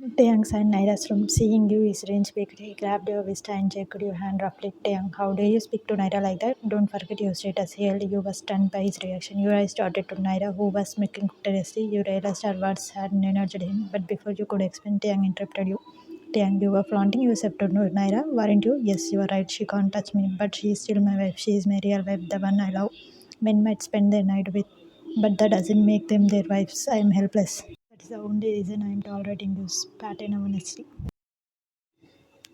Taehyung sighed Naira's room. Seeing you is range speaker. He grabbed your wrist and jerked your hand roughly. Taehyung, how dare you speak to Naira like that? Don't forget your status. He held you was stunned by his reaction. Your eyes darted to Naira, who was smirking curiously. You realized her words had energized him, but before you could explain, Taehyung interrupted you. Taehyung, you were flaunting yourself to Naira, weren't you? Yes, you are right. She can't touch me, but she is still my wife. She is my real wife, the one I love. Men might spend their night with, but that doesn't make them their wives. I am helpless. That's the only reason I am tolerating you, spat in honesty.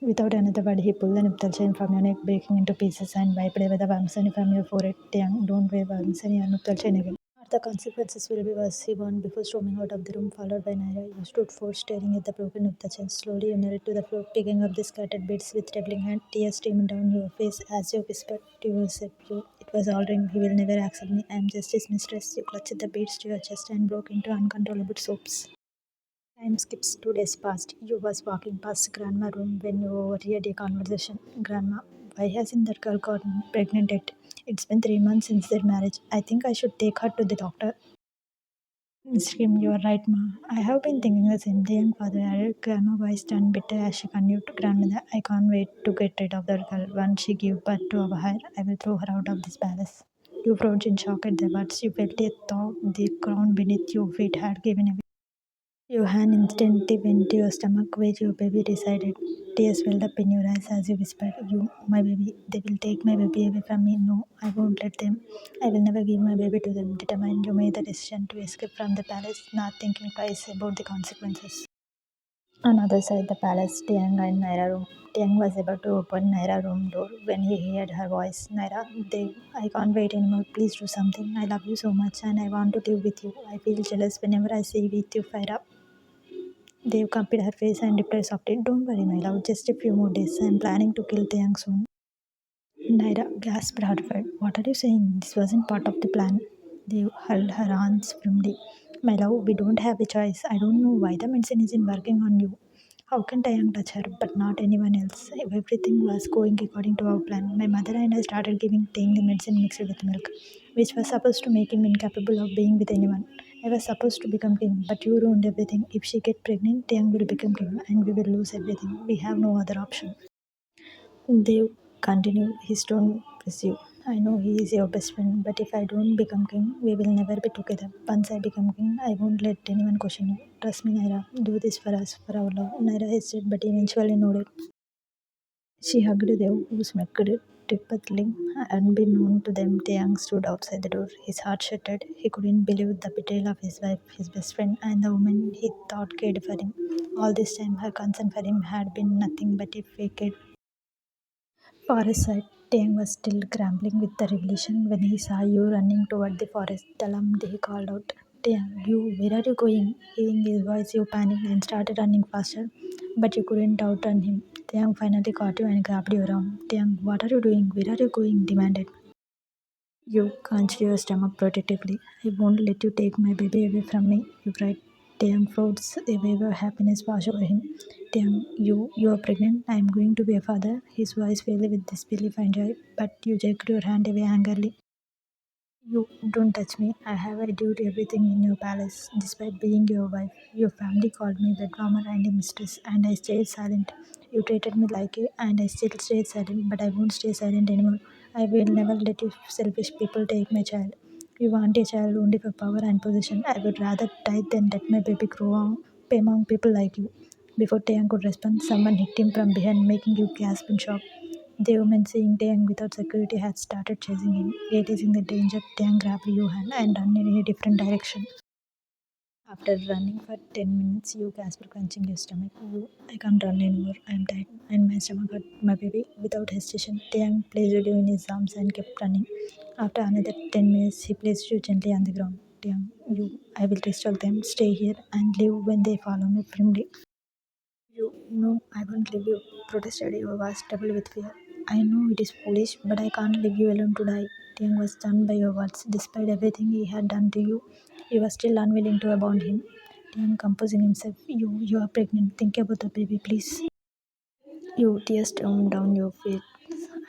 Without another word, he pulled the nipple chain from your neck, breaking into pieces, and wiped away the Vamsani from your forehead. Taehyung, don't wave Vamsani or nipple chain again. Or the consequences will be worse, he warned before storming out of the room, followed by Naira. You stood forth, staring at the broken nipple chain. Slowly, you narrowed to the floor, picking up the scattered bits with trembling hand. Tears streamed down your face as you whispered to yourself, it was all dream. He will never accept me. I am just his mistress. You clutched the beads to your chest and broke into uncontrollable sobs. Time skips 2 days past. You was walking past Grandma's room when you overheard a conversation. Grandma, why hasn't that girl gotten pregnant yet? It's been 3 months since their marriage. I think I should take her to the doctor. Screamed, you are right, ma. I have been thinking the same thing, father added. Grandma voice turned bitter as she continued. Grandmother, I can't wait to get rid of that girl. Once she gives birth to our Heir, I will throw her out of this palace. You froze in shock at the words. You felt a thaw. The ground beneath your feet had given away. Your hand instantly went to your stomach where your baby resided. Tears welled up in your eyes as you whispered, you, my baby, they will take my baby away from me. No, I won't let them. I will never give my baby to them. Determined, you made the decision to escape from the palace, not thinking twice about the consequences. Another side the palace, Tiang and Naira room. Tiang was about to open Naira room door when he heard her voice. Naira, I can't wait anymore. Please do something. I love you so much and I want to live with you. I feel jealous whenever I see you with you, Faira. Dave copied her face and replied softly, don't worry, my love, just a few more days. I'm planning to kill Taeyang soon. Naira gasped horrified. What are you saying? This wasn't part of the plan. Dave held her hands firmly. My love, we don't have a choice. I don't know why the medicine isn't working on you. How can Taeyang touch her, but not anyone else? Everything was going according to our plan. My mother and I started giving Taeyang the medicine mixed with milk, which was supposed to make him incapable of being with anyone. I was supposed to become king, but you ruined everything. If she gets pregnant, Taeyang will become king, and we will lose everything. We have no other option. They continued, his tone passive. I know he is your best friend, but if I don't become king, we will never be together. Once I become king, I won't let anyone question you. Trust me, Naira. Do this for us, for our love. Naira hesitated, but eventually nodded. She hugged Dev, who smacked typically. Unbeknown to them, Taeyang stood outside the door. His heart shattered. He couldn't believe the betrayal of his wife, his best friend, and the woman he thought cared for him. All this time, her concern for him had been nothing but a fake. Forest side, Tang was still grappling with the revelation when he saw you running toward the forest. Alarmed, he called out, Tang, where are you going? Hearing his voice, you panicked and started running faster, but you couldn't outrun him. Tang finally caught you and grabbed your arm. Tang, what are you doing? Where are you going? Demanded. You clenched your stomach protectively. I won't let you take my baby away from me, you cried. Damn frauds, a wave of happiness washed over him. Damn, you are pregnant. I am going to be a father. His voice filled with disbelief and joy, but you jerked your hand away angrily. You don't touch me. I have a duty everything in your palace. Despite being your wife, your family called me bedwarmer and a mistress, and I stayed silent. You treated me like a, and I still stayed silent, but I won't stay silent anymore. I will never let you selfish people take my child. You want a child only for power and position. I would rather die than let my baby grow among people like you. Before Taeyang could respond, someone hit him from behind, making you gasp in shock. The woman, seeing Taeyang without security, had started chasing him. Realizing the danger, Taeyang grabbed Yuhan and ran in a different direction. After running for 10 minutes, you gasped, clenching your stomach. I can't run anymore. I am tired, and my stomach hurt. My baby, without hesitation, Taeyang placed you in his arms and kept running. After another 10 minutes, he placed you gently on the ground. Taeyang, I will restore them. Stay here and leave when they follow me firmly. No, I won't leave you, protested. You was troubled with fear. I know it is foolish, but I can't leave you alone to die. Tiang was stunned by your words. Despite everything he had done to you were still unwilling to abandon him. Tiang composing himself, you are pregnant. Think about the baby, please. You tears streamed down your face.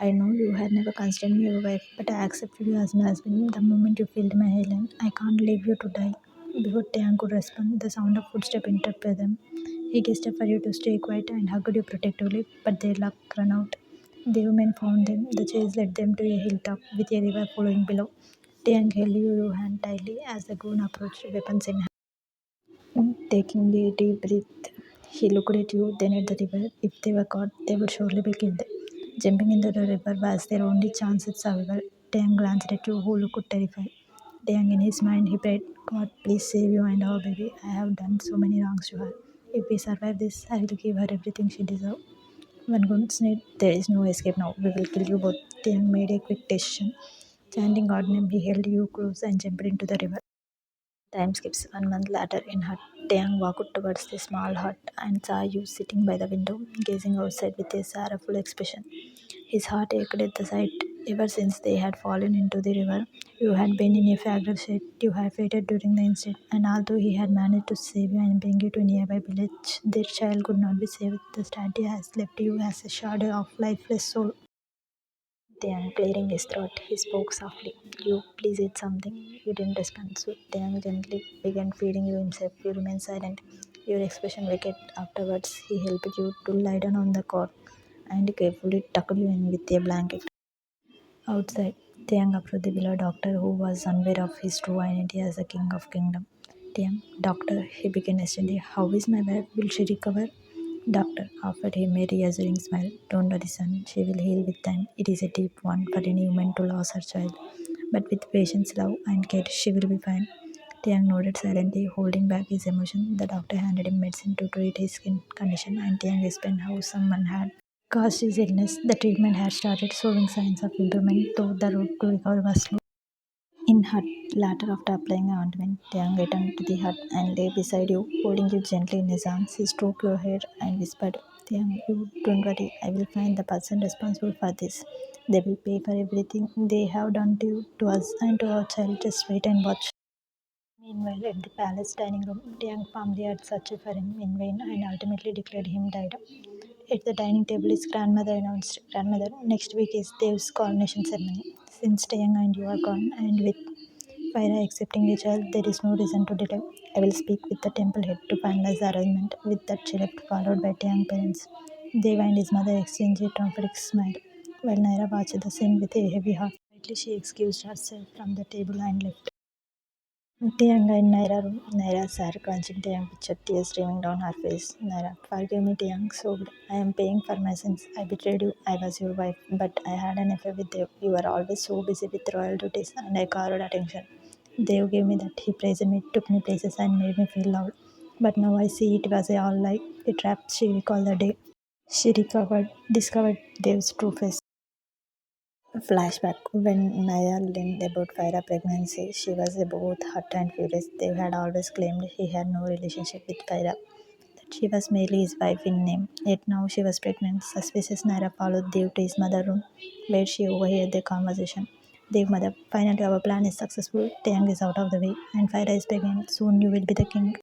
I know you had never considered me your wife, but I accepted you as my husband the moment you filled my island. I can't leave you to die. Before Tiang could respond, the sound of footsteps interrupted them. He gestured for you to stay quiet and hugged you protectively, but their luck ran out. The women found them. The chase led them to a hilltop with a river flowing below. Taehyung held your hand tightly as the goon approached, weapons in hand. Taking a deep breath, he looked at you, then at the river. If they were caught, they would surely be killed. Jumping into the river was their only chance at survival. Taehyung glanced at you, who looked terrified. Taehyung, in his mind, he prayed, God, please save you and our baby. I have done so many wrongs to her. If we survive this, I will give her everything she deserves. One gun snake, there is no escape now. We will kill you both. Taehyung made a quick decision. Chanting God's name, he held you close and jumped into the river. Time skips. 1 month later, in hut, Taehyung walked towards the small hut and saw you sitting by the window, gazing outside with a sorrowful expression. His heart ached at the sight. Ever since they had fallen into the river, you had been in a fragile state. You had fainted during the incident, and although he had managed to save you and bring you to a nearby village, their child could not be saved. The statue has left you as a shadow of lifeless soul. Taehyung clearing his throat, he spoke softly. You, please eat something. You didn't respond, so Taehyung gently began feeding you himself. You remained silent. Your expression wicked. Afterwards, he helped you to lie down on the cot and carefully tucked you in with a blanket. Outside, Taehyung approached the beloved doctor who was unaware of his true identity as the king of kingdom. Taehyung, doctor, he began instantly. How is my wife? Will she recover? Doctor offered him a reassuring smile. Don't worry, son. She will heal with time. It is a deep one for any woman to lose her child. But with patience, love, and care, she will be fine. Taehyung nodded silently, holding back his emotion. The doctor handed him medicine to treat his skin condition, and Taehyung explained how someone had caused his illness. The treatment had started showing signs of improvement, though the road to recovery was slow. In hut, later after applying the ointment, Taehyung returned to the hut and lay beside you, holding you gently in his arms. He stroked your hair and whispered, Taehyung, you don't worry, I will find the person responsible for this. They will pay for everything they have done to you, to us, and to our child. Just wait and watch. Meanwhile, at the palace dining room, Taehyung family had searched for him in vain and ultimately declared him dead. At the dining table, his grandmother announced, Grandmother, next week is Dev's coronation ceremony. Since Taehyung and you are gone, and with Fyra accepting a child, there is no reason to delay. I will speak with the temple head to finalize the arrangement. With that, she left, followed by Taehyung parents. Dev and his mother exchanged a triumphant smile, while Naira watched the scene with a heavy heart. Quietly, she excused herself from the table and left. Taehyung in Naira room. Naira sat crunching Taehyung picture, tears streaming down her face. Naira, forgive me, Taehyung, sobbed. I am paying for my sins. I betrayed you. I was your wife, but I had an affair with Dev. You were always so busy with royal duties, and I carved attention. Dev gave me that. He praised me, took me places, and made me feel loved. But now I see it was all lie, a trap. She recalled the day she discovered Dev's true face. Flashback when Naya learned about Fyra's pregnancy, she was both hurt and furious. They had always claimed he had no relationship with Fyra, that she was merely his wife in name. Yet now she was pregnant. Suspicious Naira followed Dev to his mother's room, where she overheard their conversation. Dev mother, finally our plan is successful. Taehyung is out of the way, and Fyra is pregnant. Soon you will be the king.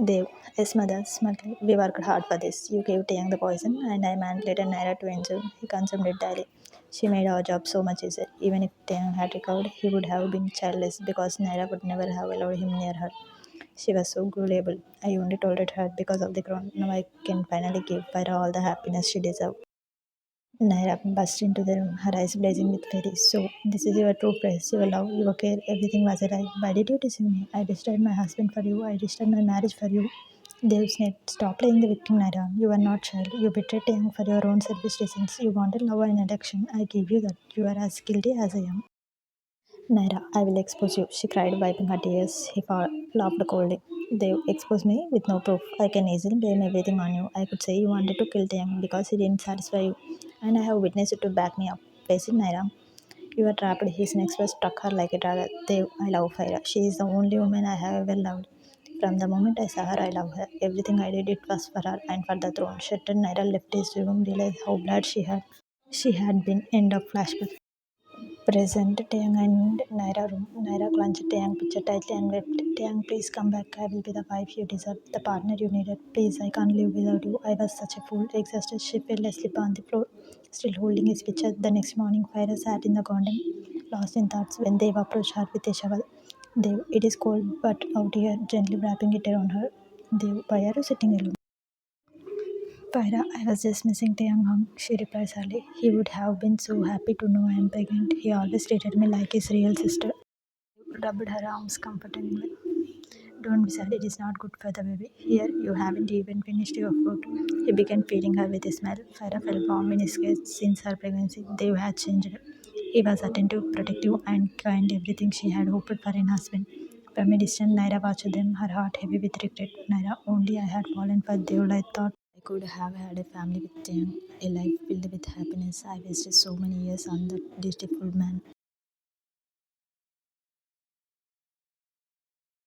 Dev, yes, mother, smugly. We worked hard for this. You gave Taeyang the poison, and I manipulated Naira to enjoy. He consumed it daily. She made our job so much easier. Even if Taeyang had recovered, he would have been childless because Naira would never have allowed him near her. She was so gullible. I only tolerate her because of the crown. Now I can finally give her all the happiness she deserves. Naira burst into the room, her eyes blazing with fury. So, this is your true praise, your love, your care, everything was a lie. Why did you deceive me? I destroyed my husband for you, I destroyed my marriage for you. Dev snapped, stop playing the victim, Naira. You are not child. You betrayed him for your own selfish reasons. You wanted love and affection. I gave you that. You are as guilty as I am. Naira, I will expose you, she cried, wiping her tears. Laughed coldly. They expose me with no proof. I can easily blame everything on you. I could say you wanted to kill him because he didn't satisfy you, and I have witnesses to back me up. Face it, Naira. You are trapped. His next words struck her like a dagger. I love Fyra. She is the only woman I have ever loved. From the moment I saw her, I love her. Everything I did, it was for her and for the throne. Shattered, Naira left his room, realized how glad she had been. End of flashback. Present Taeyang and Naira room. Naira clenched Taeyang picture tightly and wept. Taeyang, please come back. I will be the wife you deserve, the partner you needed. Please, I can't live without you. I was such a fool. Exhausted, she fell asleep on the floor, still holding his picture. The next morning, Fyra sat in the garden, lost in thoughts, when Dev approached her with a shovel. Dev, it is cold, but out here, gently wrapping it around her. Dev, why are you sitting alone? Pyra, I was just missing Taehyung, she replies sadly. He would have been so happy to know I am pregnant. He always treated me like his real sister. Rubbed her arms comfortingly. Don't be sad, it is not good for the baby. Here, you haven't even finished your food. He began feeding her with a smile. Farah felt warm in his gaze since her pregnancy. Dev had changed. He was attentive, protective, and kind, everything she had hoped for in husband. From a distance, Naira watched them, her heart heavy with regret. Naira, only I had fallen for Dev, I thought. I could have had a family with Taehyung, a life filled with happiness. I wasted so many years on that dutiful man.